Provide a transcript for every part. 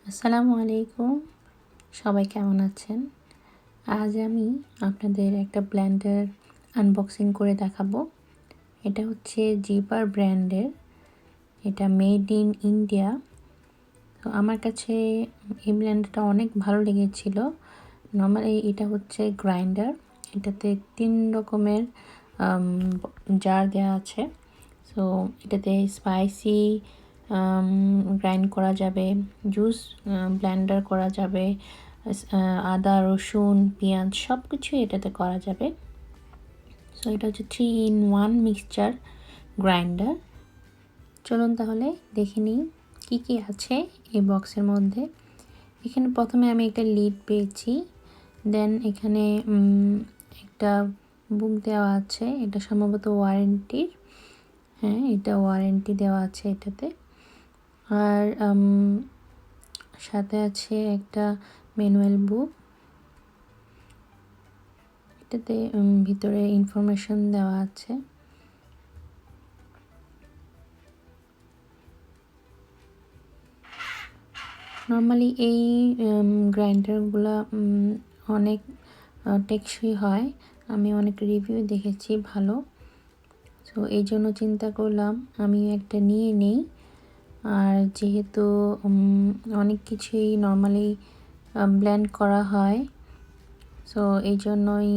আসসালামু আলাইকুম, সবাই কেমন আছেন? আজ আমি আপনাদের একটা ব্লেন্ডার আনবক্সিং করে দেখাবো। এটা হচ্ছে জিপার ব্র্যান্ডের, এটা মেড ইন ইন্ডিয়া। তো আমার কাছে এই ব্লেন্ডারটা অনেক ভালো লেগেছিল। নর্মালি এটা হচ্ছে গ্রাইন্ডার, এটাতে 3 রকমের জার দেওয়া আছে। সো এটাতে স্পাইসি গ্রাইন্ড করা যাবে, জুস ব্লেন্ডার করা যাবে, আদা রসুন পেঁয়াজ সব কিছুই এটাতে করা যাবে। সো এটা হচ্ছে 3-in-1 মিক্সচার গ্রাইন্ডার। চলুন তাহলে দেখে নিই কী কী আছে এই বক্সের মধ্যে। এখানে প্রথমে আমি একটা লিড পেয়েছি, দেন এখানে একটা বুক দেওয়া আছে, এটা সম্ভবত ওয়ারেন্টির। হ্যাঁ, এটা ওয়ারেন্টি দেওয়া আছে এটাতে। আর সাথে আছে একটা ম্যানুয়াল বুক, এটাতে ভিতরে ইনফরমেশন দেওয়া আছে। নর্মালি এই গ্রাইন্ডারগুলো অনেক টেকসই হয়, আমি অনেক রিভিউ দেখেছি ভালো। সো এই জন্য চিন্তা করলাম আমি একটা নিয়ে নেই। আর যেহেতু অনেক কিছুই নর্মালি ব্লেন্ড করা হয়, সো এই জন্যই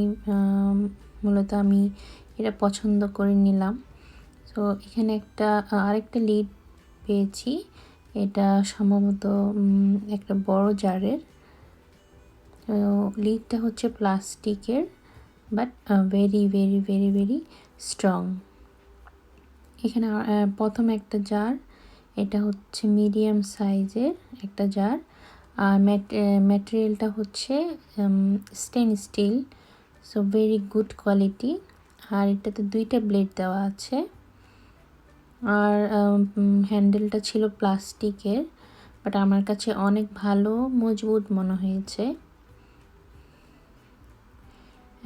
মূলত আমি এটা পছন্দ করে নিলাম। সো এখানে আরেকটা লিড পেয়েছি, এটা সম্ভবত একটা বড় জারের। লিডটা হচ্ছে প্লাস্টিকের, but very very very very strong. এখানে প্রথম একটা জার, এটা হচ্ছে মিডিয়াম সাইজের একটা জার। আর ম্যাটেরিয়ালটা হচ্ছে stain steel, so very good quality. আর এটাতে 2টা ব্লেড দেওয়া আছে। আর হ্যান্ডেলটা ছিল প্লাস্টিকের, বাট আমার কাছে অনেক ভালো মজবুত মনে হয়েছে।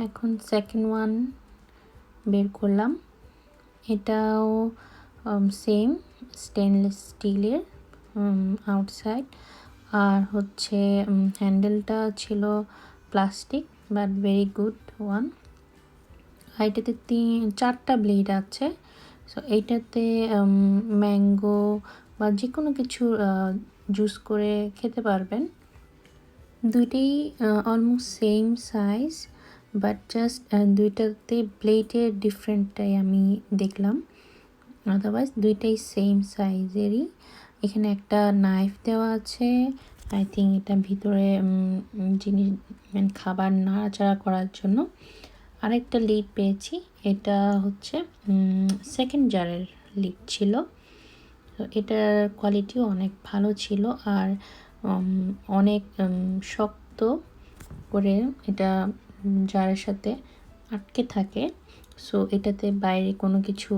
এখন সেকেন্ড ওয়ান বের করলাম, এটাও সেম স্টেনলেস স্টিলের আউটসাইড। আর হচ্ছে হ্যান্ডেলটা ছিল plastic, but very good one. আর এটাতে 4টা ব্লেড আছে। সো এইটাতে ম্যাঙ্গো বা যে কোনো কিছু জুস করে খেতে পারবেন। দুইটাই almost same size, but just দুইটাতে ব্লেডের ডিফারেন্টটাই আমি দেখলাম, আদারওয়াইজ দুইটাই সেম সাইজেরই। এখানে একটা নাইফ দেওয়া আছে, আই থিঙ্ক এটা ভিতরে জিনিস মানে খাবার নাড়াচাড়া করার জন্য। আরেকটা লিড পেয়েছি, এটা হচ্ছে সেকেন্ড জারের লিড ছিল। তো এটার কোয়ালিটিও অনেক ভালো ছিল, আর অনেক শক্ত করে এটা জারের সাথে আটকে থাকে। সো এটাতে বাইরে কোনো কিছু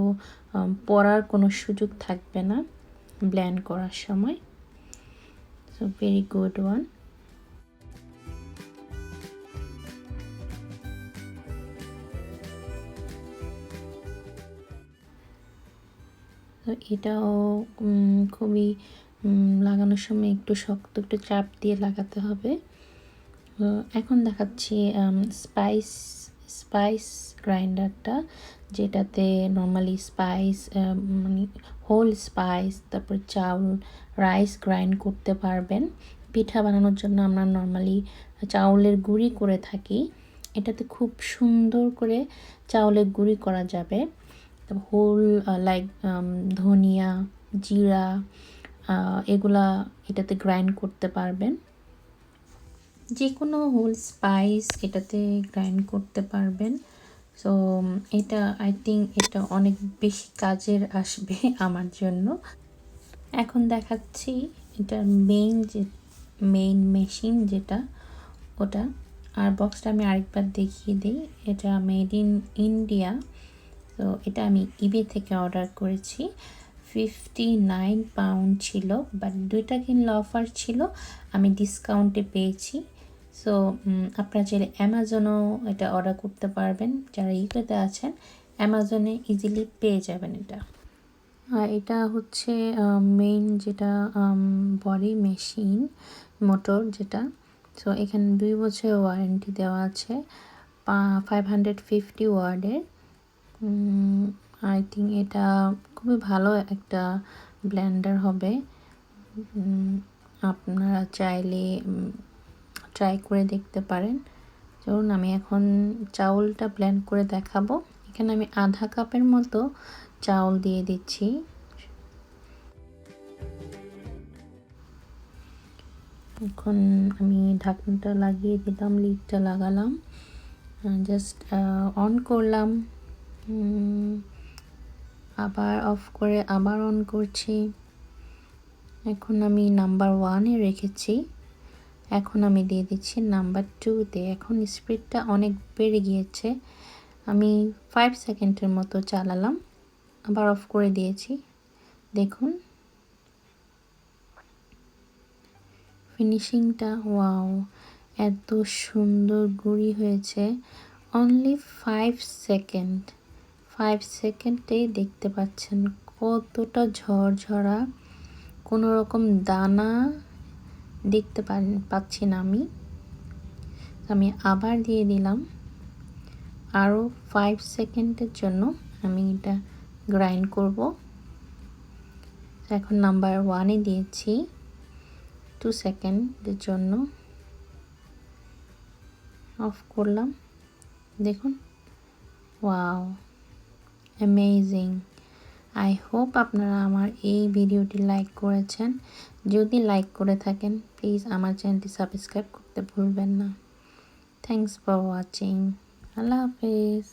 পড়ার কোনো সুযোগ থাকবে না ব্লেন্ড করার সময়। So very good one. তো এটাও খুবই লাগানোর সময় একটু শক্ত, একটু চাপ দিয়ে লাগাতে হবে। এখন দেখাচ্ছি স্পাইস গ্রাইন্ডারটা, যেটাতে নর্মালি স্পাইস মানে হোল স্পাইস, তারপর চাউল রাইস গ্রাইন্ড করতে পারবেন। পিঠা বানানোর জন্য আমরা নর্মালি চাউলের গুঁড়ি করে থাকি, এটাতে খুব সুন্দর করে চাউলের গুঁড়ি করা যাবে। হোল লাইক ধনিয়া, জিরা, এগুলা এটাতে গ্রাইন্ড করতে পারবেন। যে কোনো হোল স্পাইস এটাতে গ্রাইন্ড করতে পারবেন। সো এটা আই থিঙ্ক এটা অনেক বেশি কাজের আসবে আমার জন্য। এখন দেখাচ্ছি এটা মেইন মেশিন যেটা, ওটা। আর বক্সটা আমি আরেকবার দেখিয়ে দিই, এটা মেড ইন ইন্ডিয়া। তো এটা আমি ইবে থেকে অর্ডার করেছি, 59 পাউন্ড ছিল, বাট 2টা কিনলে অফার ছিল, আমি ডিসকাউন্টে পেয়েছি। সো আপনারা চাইলে অ্যামাজনও এটা অর্ডার করতে পারবেন, যারা ইউকেতে আছেন অ্যামাজনে ইজিলি পেয়ে যাবেন এটা। এটা হচ্ছে মেইন যেটা বডি মেশিন মোটর যেটা। সো এখানে 2 বছরের ওয়ারেন্টি দেওয়া আছে 550 ওয়ার্ডের। আই থিঙ্ক এটা খুবই ভালো একটা ব্লেন্ডার হবে। আপনারা চাইলে ট্রাই করে দেখতে পারেন। চলুন আমি এখন চাউলটা ব্লেন্ড করে দেখাবো। এখানে আমি আধা কাপের মতো চাউল দিয়ে দিচ্ছি। এখন আমি ঢাকনাটা লাগিয়ে দিলাম, লিডটা লাগালাম, জাস্ট অন করলাম, আবার অফ করে আবার অন করছি। এখন আমি নাম্বার 1-এ রেখেছি, এখন আমি দিয়ে দিচ্ছি নাম্বার 2-তে। এখন স্পিডটা অনেক বেড়ে গিয়েছে, আমি 5 সেকেন্ডের মতো চালালাম, আবার অফ করে দিয়েছি। দেখুন ফিনিশিংটা, ওয়াও, এত সুন্দর গুঁড়ি হয়েছে। অনলি 5 সেকেন্ড, 5 সেকেন্ডেই দেখতে পাচ্ছেন কতটা ঝরঝরা, কোনো রকম দানা দেখতে পাচ্ছি না আমি আবার দিয়ে দিলাম আরও 5 সেকেন্ডের জন্য আমি এটা গ্রাইন্ড করব। এখন নাম্বার 1-এ দিয়েছি 2 সেকেন্ডের জন্য, অফ করলাম। দেখুন, ওয়াও, অ্যামেজিং। আই হোপ আপনারা আমার এই ভিডিওটি লাইক করেছেন। যদি লাইক করে থাকেন প্লিজ আমার চ্যানেলটি সাবস্ক্রাইব করতে ভুলবেন না। Thanks for watching. আল্লাহ হাফেজ।